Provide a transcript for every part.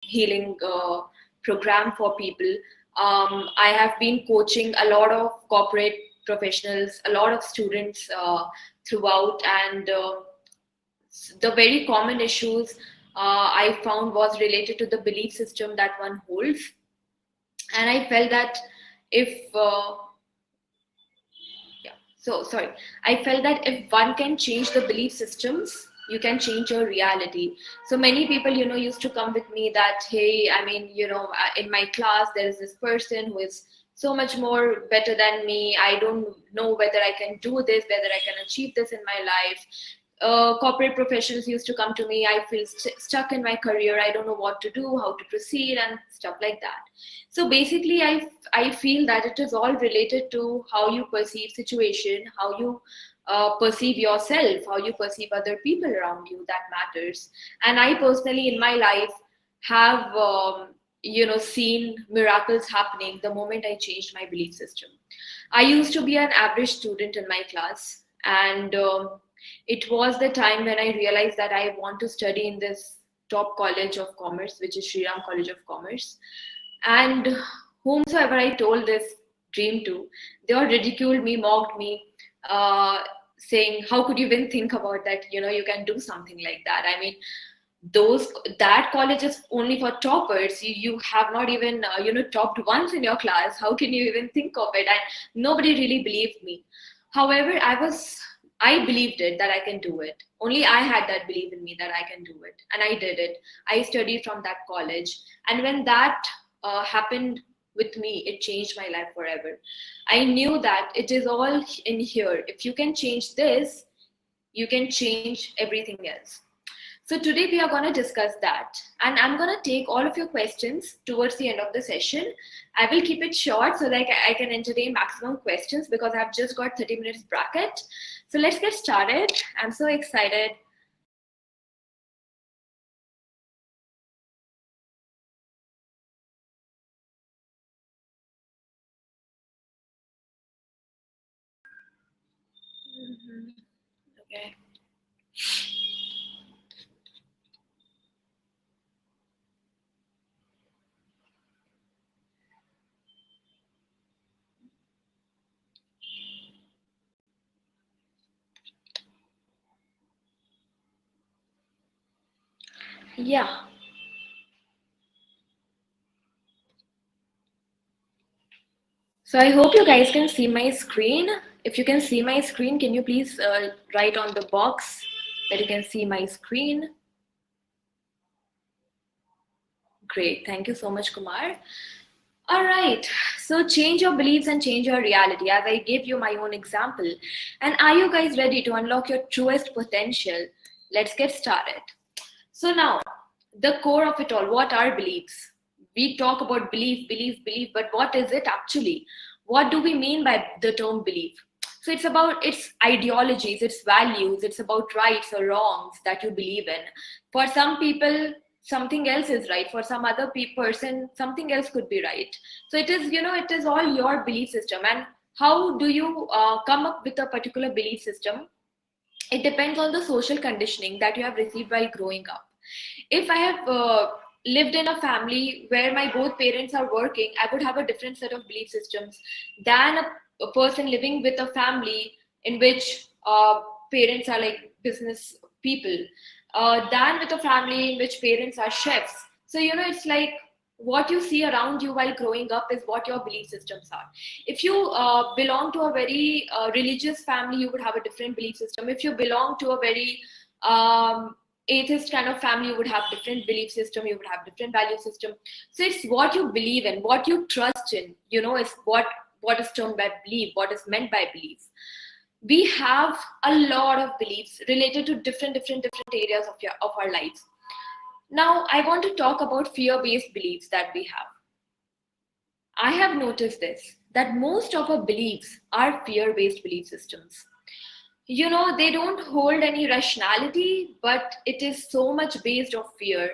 healing program for people. I have been coaching a lot of corporate professionals, a lot of students throughout, and the very common issues I found was related to the belief system that one holds. And I felt that if yeah, so sorry, I felt that if one can change the belief systems, you can change your reality. So many people, used to come with me that, hey, I mean, in my class there is this person who is so much more better than me. I don't know whether I can do this, whether I can achieve this in my life. Corporate professionals used to come to me, I feel stuck in my career, I don't know what to do, how to proceed, and stuff like that. So basically, I feel that it is all related to how you perceive situation, how you perceive yourself, how you perceive other people around you, that matters. And I personally in my life have seen miracles happening the moment I changed my belief system. I used to be an average student in my class, and it was the time when I realized that I want to study in this top college of commerce, which is Sri Ram College of Commerce. And whomsoever I told this dream to, they all ridiculed me, mocked me, saying, "How could you even think about that? You can do something like that. I mean, that college is only for toppers. You have not even topped once in your class. How can you even think of it?" And nobody really believed me. However, I believed it that I can do it. Only I had that belief in me that I can do it, and I did it. I studied from that college, and when that happened with me, it changed my life forever. I knew that it is all in here. If you can change this, you can change everything else. So today we are going to discuss that, and I'm going to take all of your questions towards the end of the session. I will keep it short so that I can entertain maximum questions because I've just got 30 minutes bracket. So let's get started. I'm so excited. Okay. Yeah. So I hope you guys can see my screen. If you can see my screen, can you please write on the box that you can see my screen? Great. Thank you so much, Kumar. All right. So change your beliefs and change your reality, as I gave you my own example. And are you guys ready to unlock your truest potential? Let's get started. So now, the core of it all, what are beliefs? We talk about belief, but what is it actually? What do we mean by the term belief? So it's about its ideologies, its values, it's about rights or wrongs that you believe in. For some people, something else is right. For some other person, something else could be right. So it is, it is all your belief system. And how do you come up with a particular belief system? It depends on the social conditioning that you have received while growing up. If I have lived in a family where my both parents are working, I would have a different set of belief systems than a person living with a family in which parents are like business people, than with a family in which parents are chefs. So it's like what you see around you while growing up is what your belief systems are. If you belong to a very religious family, you would have a different belief system. If you belong to a very atheist kind of family, you would have different belief system, you would have different value system. So it's what you believe in, what you trust in, is what is termed by belief, what is meant by belief. We have a lot of beliefs related to different areas of our lives. Now I want to talk about fear-based beliefs that we have. I have noticed this, that most of our beliefs are fear-based belief systems. They don't hold any rationality, but it is so much based on fear.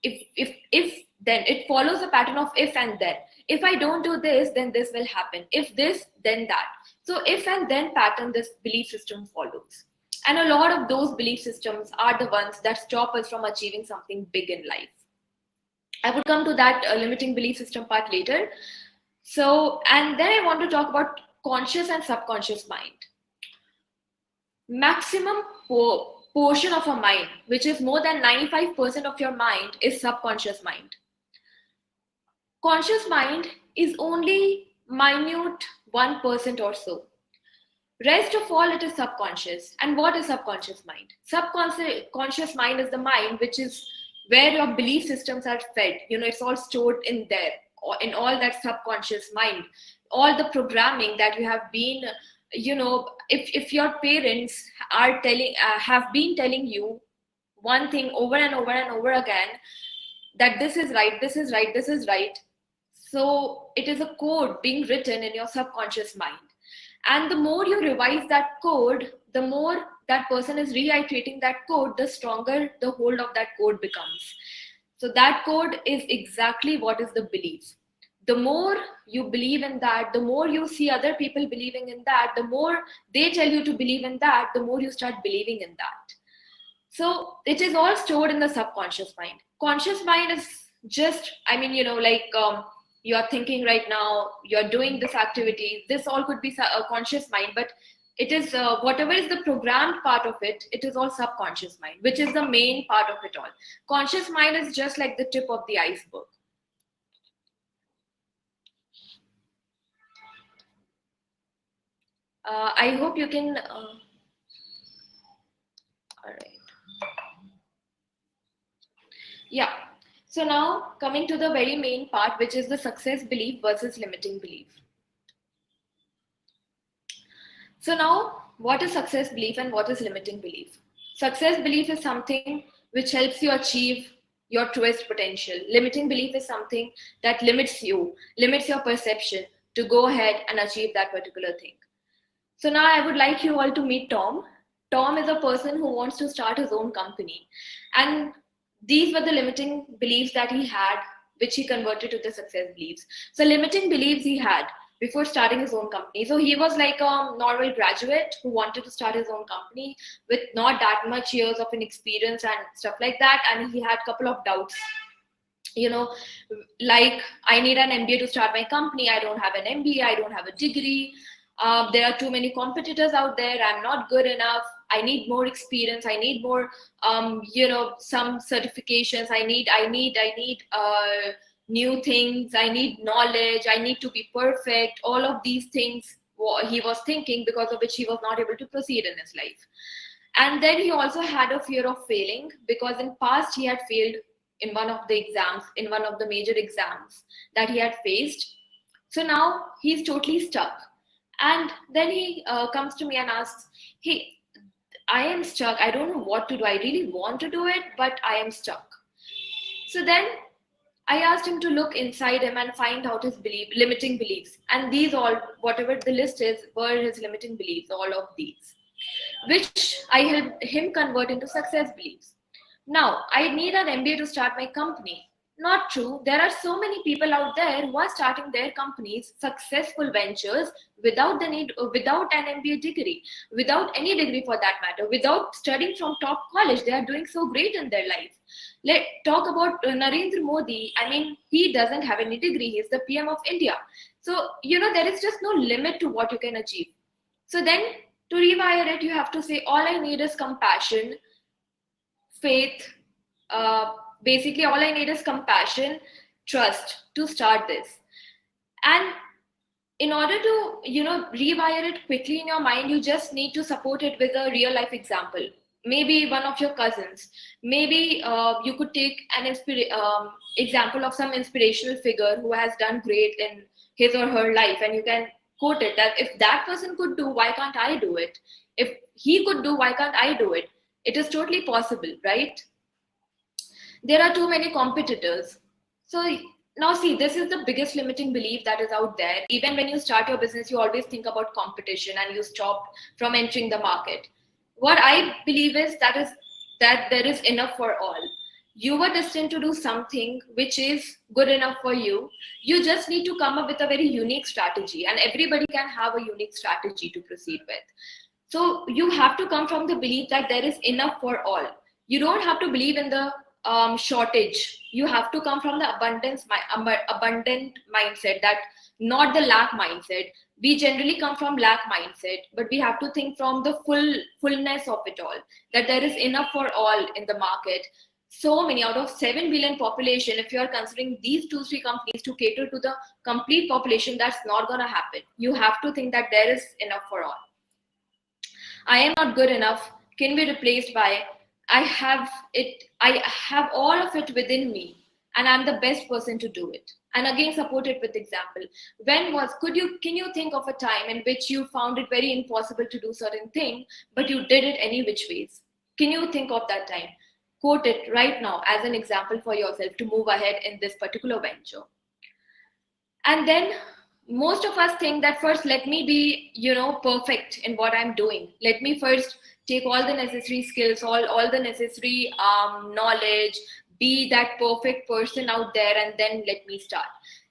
If then it follows a pattern of if and then. If I don't do this, then this will happen. If this, then that. So if and then pattern, this belief system follows. And a lot of those belief systems are the ones that stop us from achieving something big in life. I would come to that limiting belief system part later. So, and then I want to talk about conscious and subconscious mind. Maximum portion of a mind, which is more than 95% of your mind, is subconscious mind. Conscious mind is only minute 1% or so. Rest of all, it is subconscious. And what is subconscious mind? Subconscious mind is the mind which is where your belief systems are fed. It's all stored in there, in all that subconscious mind. All the programming that you have been, if your parents are have been telling you one thing over and over and over again, that this is right, this is right, this is right. So it is a code being written in your subconscious mind. And the more you revise that code, the more that person is reiterating that code, the stronger the hold of that code becomes. So that code is exactly what is the belief. The more you believe in that, the more you see other people believing in that, the more they tell you to believe in that, the more you start believing in that. So it is all stored in the subconscious mind. Conscious mind is just, you're thinking right now, you're doing this activity, this all could be a conscious mind, but it is whatever is the programmed part of it, it is all subconscious mind, which is the main part of it all. Conscious mind is just like the tip of the iceberg. I hope you can, all right. Yeah. So now coming to the very main part, which is the success belief versus limiting belief. So now, what is success belief and what is limiting belief? Success belief is something which helps you achieve your truest potential. Limiting belief is something that limits you, limits your perception to go ahead and achieve that particular thing. So now I would like you all to meet Tom. Tom is a person who wants to start his own company. And these were the limiting beliefs that he had, which he converted to the success beliefs. So limiting beliefs he had before starting his own company. So he was like a normal graduate who wanted to start his own company with not that much years of an experience and stuff like that. And he had a couple of doubts. Like, I need an MBA to start my company. I don't have an MBA. I don't have a degree. There are too many competitors out there. I'm not good enough. I need more experience. I need more, some certifications. I need new things. I need knowledge. I need to be perfect. All of these things he was thinking, because of which he was not able to proceed in his life. And then he also had a fear of failing, because in past he had failed in one of the exams, in one of the major exams that he had faced. So now he's totally stuck. And then he comes to me and asks, hey, I am stuck. I don't know what to do. I really want to do it, but I am stuck. So then I asked him to look inside him and find out his limiting beliefs. And these all, whatever the list is, were his limiting beliefs, all of these, which I helped him convert into success beliefs. Now, I need an MBA to start my company. Not true. There are so many people out there who are starting their companies, successful ventures, without an MBA degree, without any degree for that matter, without studying from top college. They are doing so great in their life. Let's talk about Narendra Modi. I mean, he doesn't have any degree. He's the PM of India. So, there is just no limit to what you can achieve. So then, to rewire it, you have to say, all I need is compassion, faith, basically all I need is compassion, trust to start this. And in order to rewire it quickly in your mind, you just need to support it with a real life example. Maybe one of your cousins. Maybe you could take an example of some inspirational figure who has done great in his or her life, and you can quote it that if that person could do, why can't I do it? If he could do, why can't I do it? It is totally possible, right? There are too many competitors. So now see, this is the biggest limiting belief that is out there. Even when you start your business, you always think about competition and you stop from entering the market. What I believe is that there is enough for all. You were destined to do something which is good enough for you. You just need to come up with a very unique strategy, and everybody can have a unique strategy to proceed with. So you have to come from the belief that there is enough for all. You don't have to believe in the shortage. You have to come from the abundant mindset, that not the lack mindset. We generally come from lack mindset, but we have to think from the fullness of it all, that there is enough for all in the market. So many out of 7 billion population, if you are considering these 2-3 companies to cater to the complete population, that's not going to happen. You have to think that there is enough for all. I am not good enough can be replaced by I have it, I have all of it within me, and I'm the best person to do it. And again, support it with example. Can you think of a time in which you found it very impossible to do certain thing, but you did it any which ways? Can you think of that time? Quote it right now as an example for yourself to move ahead in this particular venture. And then most of us think that first, let me be, perfect in what I'm doing. Let me first take all the necessary skills, all the necessary knowledge, be that perfect person out there, and then let me start.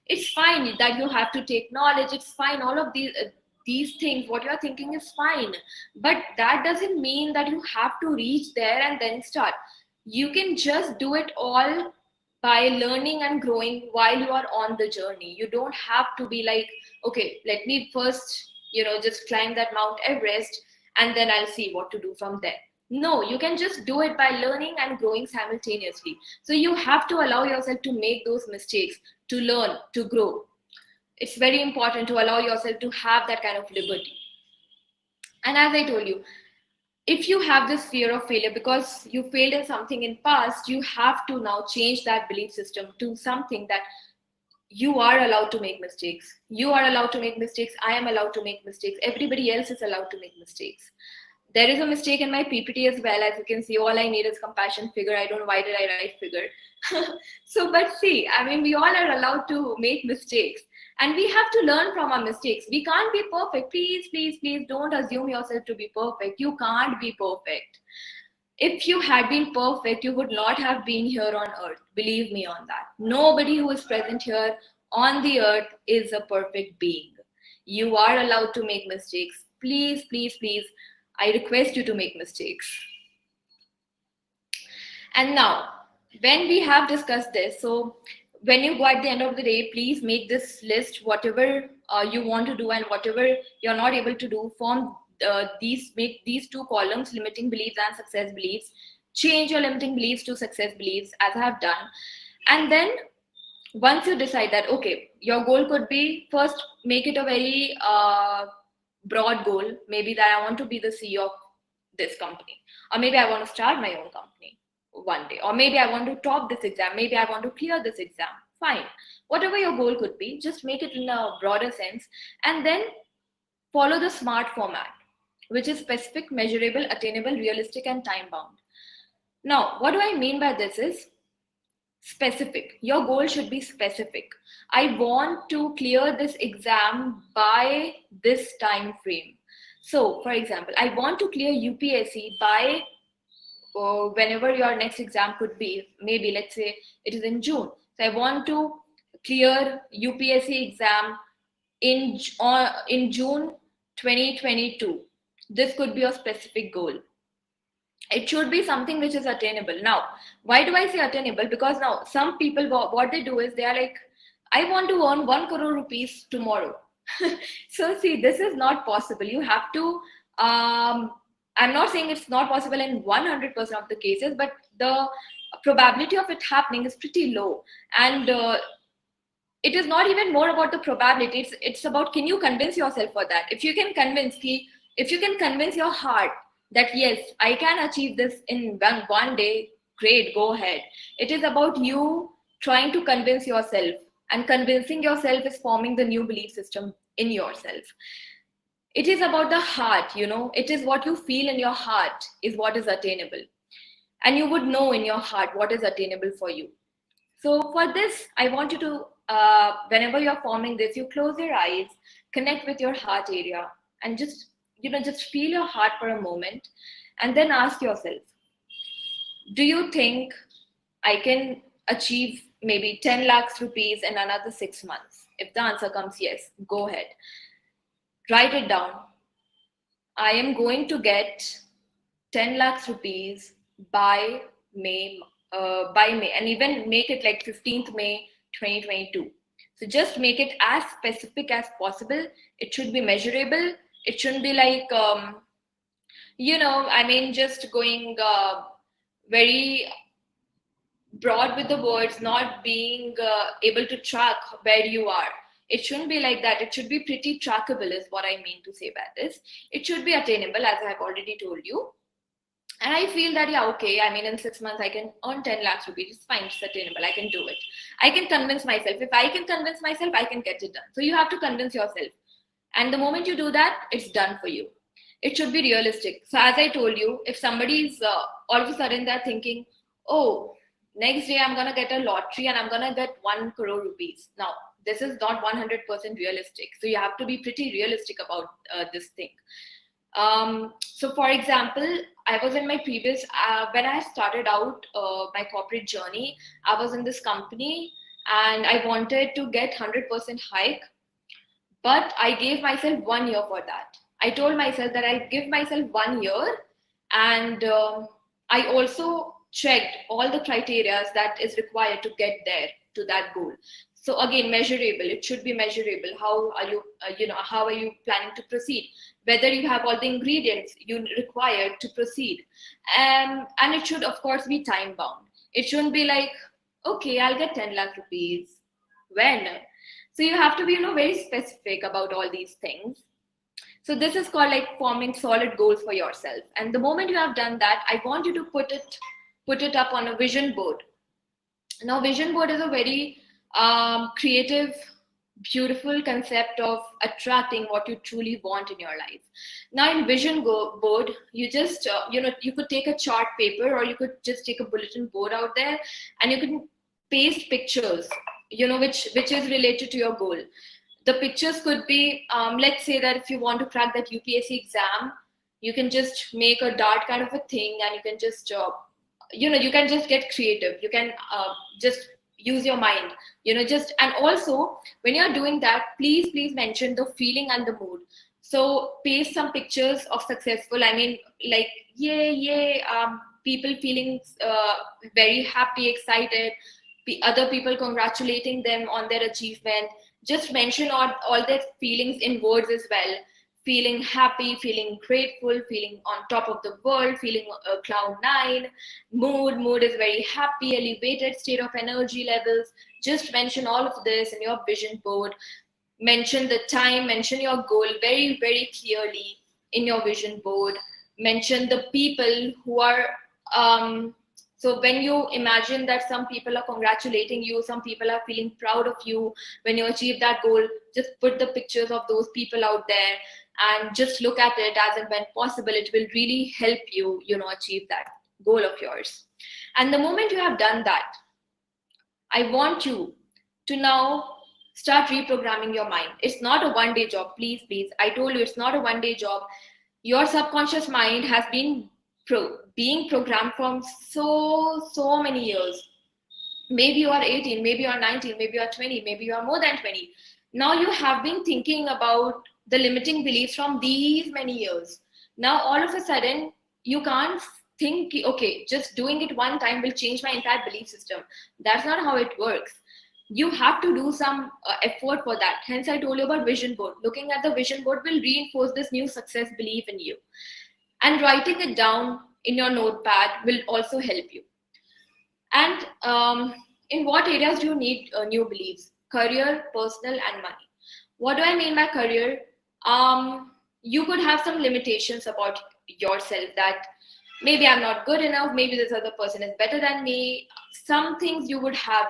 It's fine that you have to take knowledge. It's fine. All of these things, what you're thinking is fine. But that doesn't mean that you have to reach there and then start. You can just do it all by learning and growing while you are on the journey. You don't have to be like, okay, let me first, just climb that Mount Everest and then I'll see what to do from there. No, you can just do it by learning and growing simultaneously. So you have to allow yourself to make those mistakes, to learn, to grow. It's very important to allow yourself to have that kind of liberty. And as I told you, if you have this fear of failure because you failed in something in past, you have to now change that belief system to something that you are allowed to make mistakes. You are allowed to make mistakes. I am allowed to make mistakes. Everybody else is allowed to make mistakes. There is a mistake in my PPT as well. As you can see, all I need is compassion figure. I don't know why did I write figure. But see, we all are allowed to make mistakes. And we have to learn from our mistakes. We can't be perfect. Please don't assume yourself to be perfect. You can't be perfect. If you had been perfect, you would not have been here on earth. Believe me on that. Nobody who is present here on the earth is a perfect being. You are allowed to make mistakes. Please, I request you to make mistakes. And now, when we have discussed this, so when you go at the end of the day, please make this list, whatever you want to do and whatever you're not able to do, make these 2 columns, limiting beliefs and success beliefs. Change your limiting beliefs to success beliefs, as I have done. And then once you decide that, okay, your goal could be, first make it a very broad goal. Maybe that I want to be the CEO of this company, or maybe I want to start my own company one day, or maybe I want to top this exam, maybe I want to clear this exam. Fine, whatever your goal could be, just make it in a broader sense, and then follow the SMART format, which is specific, measurable, attainable, realistic, and time bound. Now, what do I mean by this is specific. Your goal should be specific. I want to clear this exam by this time frame. So, for example, I want to clear UPSC by whenever your next exam could be. Maybe let's say it is in June. So I want to clear UPSC exam in June 2022. This could be a specific goal. It should be something which is attainable. Now, why do I say attainable? Because now some people, what they do is they are like, I want to earn 1 crore rupees tomorrow. So see, this is not possible. You have to, I'm not saying it's not possible in 100% of the cases, but the probability of it happening is pretty low. And it is not even more about the probability. It's about, can you convince yourself for that? If you can convince your heart that yes, I can achieve this in one day, great, go ahead. It is about you trying to convince yourself, and convincing yourself is forming the new belief system in yourself. It is about the heart, it is what you feel in your heart is what is attainable. And you would know in your heart what is attainable for you. So for this, I want you to, whenever you're forming this, you close your eyes, connect with your heart area, and just feel your heart for a moment, and then ask yourself, do you think I can achieve maybe 10 lakhs rupees in another 6 months? If the answer comes yes, go ahead. Write it down. I am going to get 10 lakhs rupees by May by May, and even make it like 15th May 2022. So just make it as specific as possible. It should be measurable. It shouldn't be like, I mean, just going very broad with the words, not being able to track where you are. It shouldn't be like that. It should be pretty trackable, is what I mean to say by this. It should be attainable, as I have already told you. And I feel that, yeah, okay, I mean, in 6 months, I can earn 10 lakhs rupees. It's fine, it's attainable. I can do it. I can convince myself. If I can convince myself, I can get it done. So you have to convince yourself. And the moment you do that, it's done for you. It should be realistic. So as I told you, if somebody's all of a sudden they're thinking, oh, next day I'm going to get a lottery and I'm going to get 1 crore rupees. Now, this is not 100% realistic. So you have to be pretty realistic about this thing. So for example, I was in my previous, when I started out my corporate journey, I was in this company and I wanted to get 100% hike, but I gave myself 1 year for that. I told myself that I'll give myself 1 year, and I also checked all the criteria that is required to get there to that goal. So again, measurable. It should be measurable. How are you, how are you planning to proceed? Whether you have all the ingredients you require to proceed, and it should of course be time bound. It shouldn't be like, okay, I'll get 10 lakh rupees. When? So you have to be, very specific about all these things. So this is called like forming solid goals for yourself. And the moment you have done that, I want you to put it up on a vision board. Now, vision board is a very creative, beautiful concept of attracting what you truly want in your life. Now, in vision board, you just, you could take a chart paper, or you could just take a bulletin board out there, and you can paste pictures, which is related to your goal. The pictures could be, let's say that if you want to crack that UPSC exam, you can just make a dart kind of a thing, and you can just, you can just get creative. You can just use your mind, and also when you're doing that, please mention the feeling and the mood. So paste some pictures of successful, I mean, like, yay, people feeling very happy, excited, other people congratulating them on their achievement. Just mention all their feelings in words as well. Feeling happy, feeling grateful, feeling on top of the world, feeling cloud nine. Mood is very happy, elevated state of energy levels. Just mention all of this in your vision board. Mention the time, mention your goal very, very clearly in your vision board. Mention the people who are, so when you imagine that some people are congratulating you, some people are feeling proud of you when you achieve that goal, just put the pictures of those people out there and just look at it as and when possible. It will really help you, achieve that goal of yours. And the moment you have done that, I want you to now start reprogramming your mind. It's not a one-day job, please. I told you it's not a one-day job. Your subconscious mind has been being programmed from so many years. Maybe you are 18, maybe you are 19, maybe you are 20, maybe you are more than 20. Now you have been thinking about the limiting beliefs from these many years. Now all of a sudden you can't think, okay, just doing it one time will change my entire belief system. That's not how it works. You have to do some effort for that. Hence I told you about vision board. Looking at the vision board will reinforce this new success belief in you. And writing it down in your notepad will also help you. And in what areas do you need new beliefs? Career, personal, and money. What do I mean by career? You could have some limitations about yourself, that maybe I'm not good enough, maybe this other person is better than me. Some things you would have,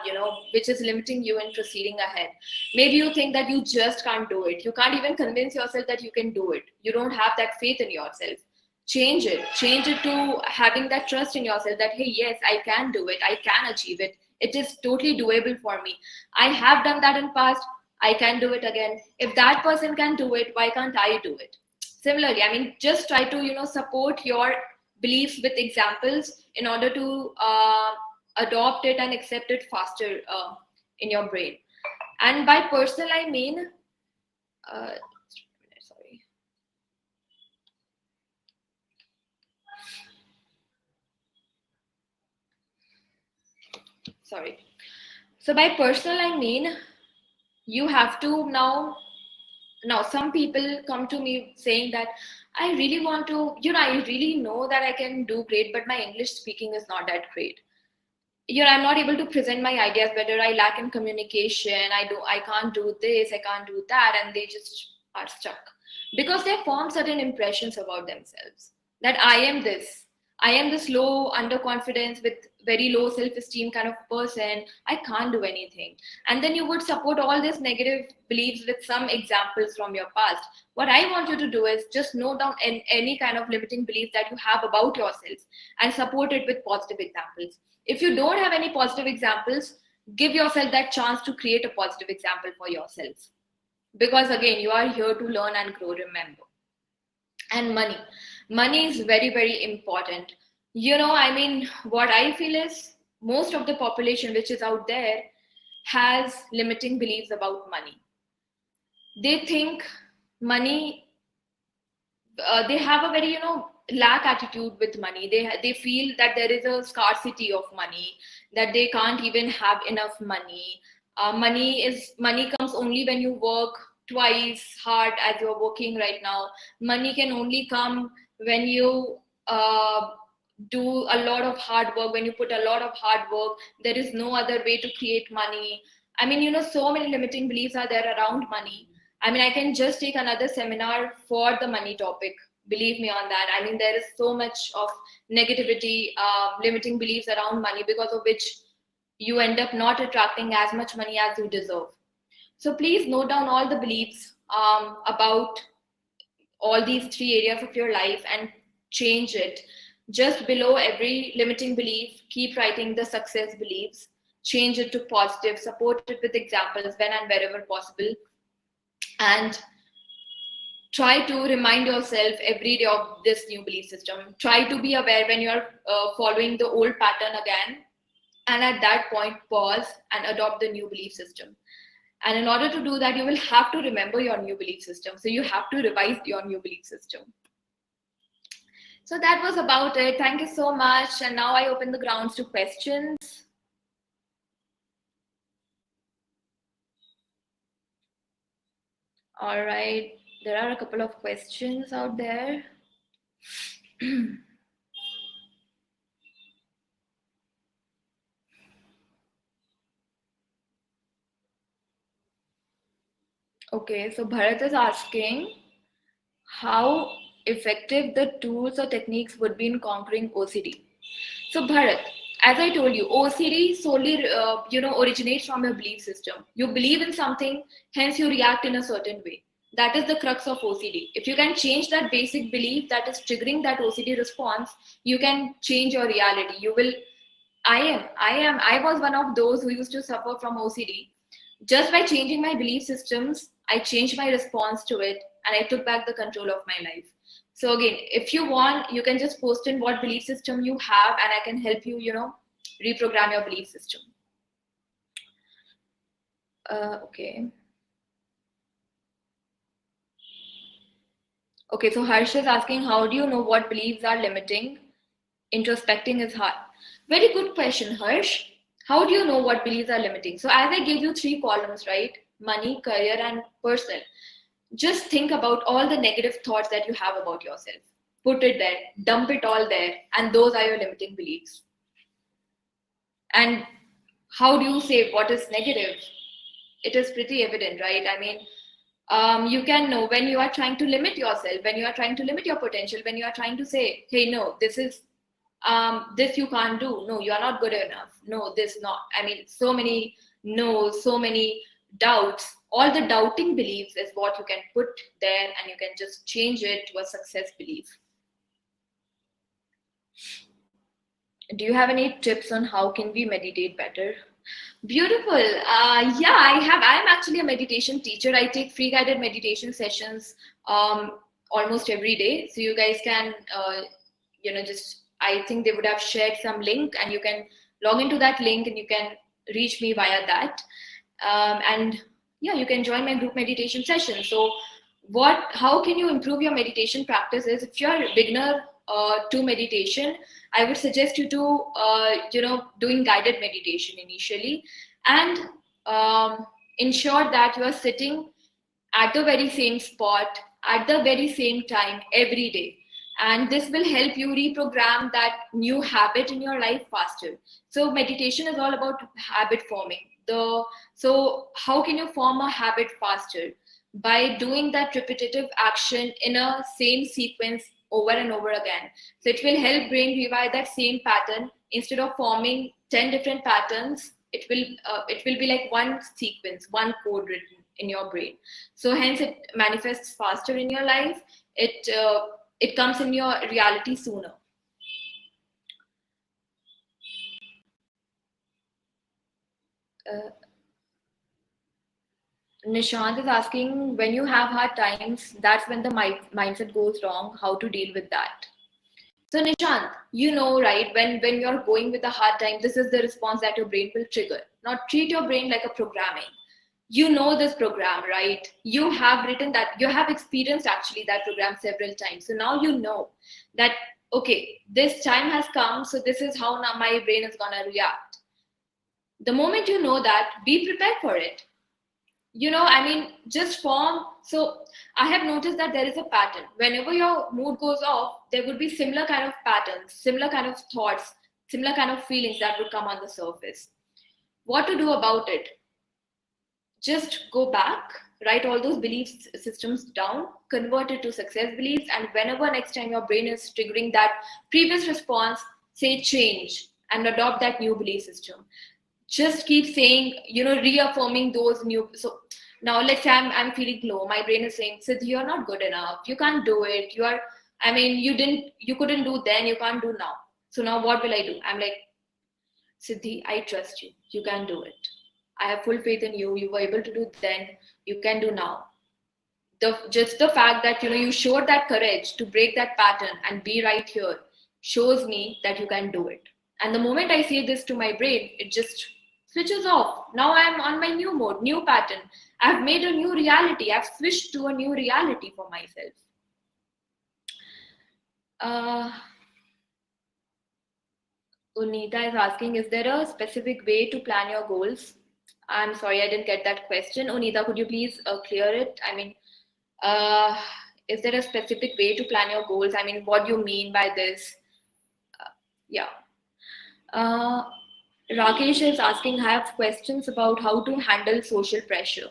which is limiting you in proceeding ahead. Maybe you think that you just can't do it. You can't even convince yourself that you can do it. You don't have that faith in yourself. Change it to having that trust in yourself that, hey, yes, I can do it. I can achieve it. It is totally doable for me. I have done that in past. I can do it again. If that person can do it, why can't I do it? Similarly, I mean, just try to, support your beliefs with examples in order to adopt it and accept it faster in your brain. And by personal, I mean, sorry. sorry. So by personal, I mean you have to now some people come to me saying that I really want to, I really know that I can do great, but my English speaking is not that great. I'm not able to present my ideas better. I lack in communication. I can't do this, I can't do that, and they just are stuck because they form certain impressions about themselves that I am this low underconfidence with very low self-esteem kind of person. I can't do anything. And then you would support all these negative beliefs with some examples from your past. What I want you to do is just note down any kind of limiting belief that you have about yourself and support it with positive examples. If you don't have any positive examples, give yourself that chance to create a positive example for yourself. Because again, you are here to learn and grow, remember. And money is very, very important. What I feel is most of the population which is out there has limiting beliefs about money. They think money, they have a very, lack attitude with money. They feel that there is a scarcity of money, that they can't even have enough money. Money comes only when you work twice hard as you're working right now. Money can only come when you do a lot of hard work, when you put a lot of hard work. There is no other way to create money. So many limiting beliefs are there around money. I can just take another seminar for the money topic. Believe me on that. There is so much of negativity, limiting beliefs around money, because of which you end up not attracting as much money as you deserve. So please note down all the beliefs about all these three areas of your life and change it. Just below every limiting belief, keep writing the success beliefs, change it to positive, support it with examples when and wherever possible, and try to remind yourself every day of this new belief system. Try to be aware when you're following the old pattern again, and at that point pause and adopt the new belief system. And in order to do that, you will have to remember your new belief system. So you have to revise your new belief system. So that was about it. Thank you so much. And now I open the grounds to questions. All right. There are a couple of questions out there. Okay, so Bharat is asking how effective the tools or techniques would be in conquering OCD. So Bharat, as I told you, OCD solely originates from your belief system. You believe in something, hence you react in a certain way. That is the crux of OCD. If you can change that basic belief that is triggering that OCD response, you can change your reality. I was one of those who used to suffer from OCD. Just by changing my belief systems, I changed my response to it and I took back the control of my life. So again, if you want, you can just post in what belief system you have and I can help you, reprogram your belief system. Okay. Okay, so Harsh is asking, how do you know what beliefs are limiting? Introspecting is hard. Very good question, Harsh. How do you know what beliefs are limiting? So as I gave you 3 columns, right? Money, career, and personal. Just think about all the negative thoughts that you have about yourself. Put it there, dump it all there, and those are your limiting beliefs. And how do you say what is negative? It is pretty evident, right? You can know when you are trying to limit yourself, when you are trying to limit your potential, when you are trying to say, hey, no, this you can't do. No, you are not good enough. No, this not. So many no's, so many doubts. All the doubting beliefs is what you can put there and you can just change it to a success belief. Do you have any tips on how can we meditate better? Beautiful. Yeah, I'm actually a meditation teacher. I take free guided meditation sessions almost every day. So you guys can, I think they would have shared some link and you can log into that link and you can reach me via that. And yeah, you can join my group meditation session. So how can you improve your meditation practices? If you're a beginner to meditation, I would suggest you to, doing guided meditation initially, and ensure that you are sitting at the very same spot, at the very same time every day. And this will help you reprogram that new habit in your life faster. So meditation is all about habit forming. So how can you form a habit faster? By doing that repetitive action in a same sequence over and over again. So it will help brain rewire that same pattern. Instead of forming 10 different patterns, it will be like one sequence, one code written in your brain. So hence it manifests faster in your life. It comes in your reality sooner. Nishant is asking, when you have hard times, that's when the mindset goes wrong, how to deal with that. So Nishant, you know, right, when you're going with a hard time, this is the response that your brain will trigger. Now treat your brain like a programming. You know this program, right? You have written that, you have experienced actually that program several times. So now you know that, okay, this time has come, so this is how now my brain is gonna react. The moment you know that, be prepared for it. Just form. So I have noticed that there is a pattern. Whenever your mood goes off, there would be similar kind of patterns, similar kind of thoughts, similar kind of feelings that would come on the surface. What to do about it? Just go back, write all those belief systems down, convert it to success beliefs, and whenever next time your brain is triggering that previous response, say change and adopt that new belief system. Just keep saying, reaffirming those new. So now let's say I'm feeling low. My brain is saying, Siddhi, you're not good enough. You can't do it. You couldn't do then, you can't do now. So now what will I do? I'm like, Siddhi, I trust you. You can do it. I have full faith in you. You were able to do then, you can do now. Just the fact that, you showed that courage to break that pattern and be right here shows me that you can do it. And the moment I say this to my brain, it just switches off. Now I'm on my new mode, new pattern. I've made a new reality. I've switched to a new reality for myself. Unita is asking, is there a specific way to plan your goals? I'm sorry, I didn't get that question. Unita, could you please clear it? Is there a specific way to plan your goals? What do you mean by this? Yeah. Rakesh is asking, I have questions about how to handle social pressure.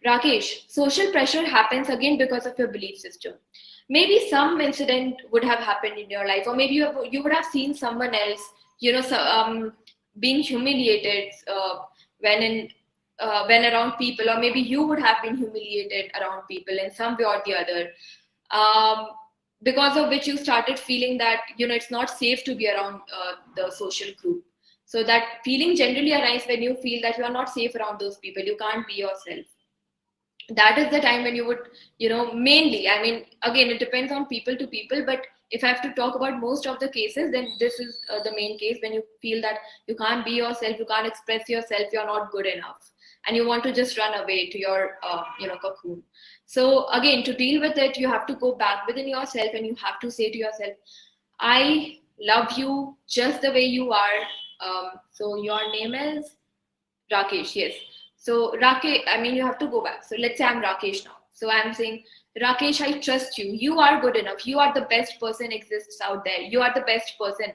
Rakesh, social pressure happens again because of your belief system. Maybe some incident would have happened in your life, or maybe you would have seen someone else, being humiliated when around people, or maybe you would have been humiliated around people in some way or the other. Because of which you started feeling that it's not safe to be around the social group. So that feeling generally arises when you feel that you are not safe around those people, you can't be yourself. That is the time when you would, mainly, again, it depends on people to people, but if I have to talk about most of the cases, then this is the main case, when you feel that you can't be yourself, you can't express yourself, you're not good enough, and you want to just run away to your cocoon. So again, to deal with it, you have to go back within yourself and you have to say to yourself, I love you just the way you are. So your name is Rakesh, yes. So Rakesh, you have to go back. So let's say I'm Rakesh now. So I'm saying, Rakesh, I trust you. You are good enough. You are the best person exists out there. You are the best person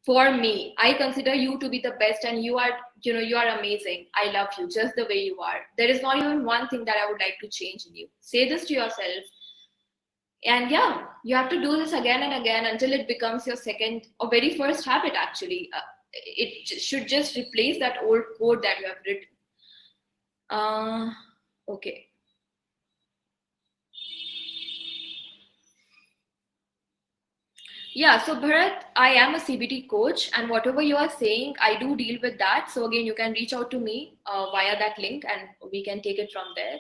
for me. I consider you to be the best, and you are amazing. I love you just the way you are. There is not even one thing that I would like to change in you. Say this to yourself. And yeah, you have to do this again and again until it becomes your second or very first habit, actually. It should just replace that old code that you have written. Okay. Yeah, so Bharat, I am a CBT coach, and whatever you are saying, I do deal with that. So again, you can reach out to me via that link and we can take it from there.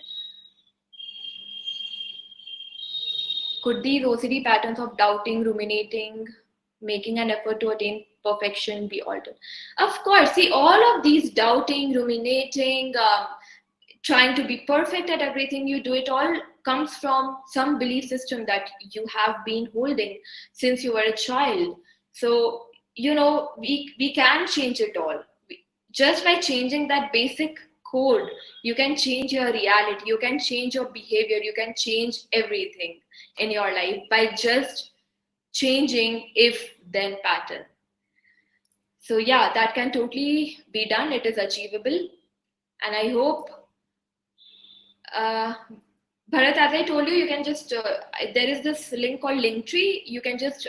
Could these OCD patterns of doubting, ruminating, making an effort to attain perfection be altered? Of course, see, all of these doubting, ruminating, trying to be perfect at everything you do. It all comes from some belief system that you have been holding since you were a child. So, we can change it all. Just by changing that basic code, you can change your reality, you can change your behavior, you can change everything in your life by just changing if then pattern. So yeah, that can totally be done. It is achievable. And I hope, Bharat, as I told you, you can just, there is this link called Linktree. You can just,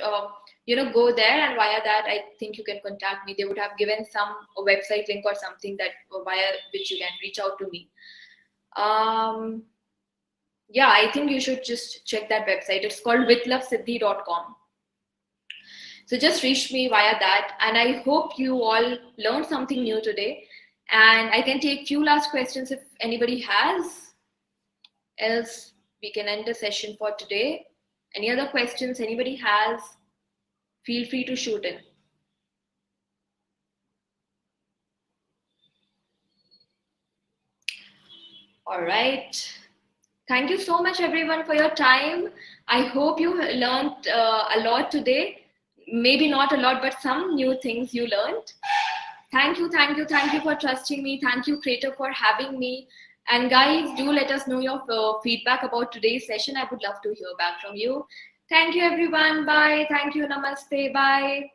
go there, and via that, I think you can contact me. They would have given some website link or something that via which you can reach out to me. Yeah, I think you should just check that website. It's called withlovesiddhi.com. So just reach me via that. And I hope you all learned something new today. And I can take few last questions if anybody has. Else we can end the session for today. Any other questions anybody has? Feel free to shoot in. All right. Thank you so much, everyone, for your time. I hope you learned a lot today. Maybe not a lot, but some new things you learned. Thank you for trusting me. Thank you, Crater, for having me. And guys, do let us know your feedback about today's session. I would love to hear back from you. Thank you, everyone. Bye. Thank you. Namaste. Bye.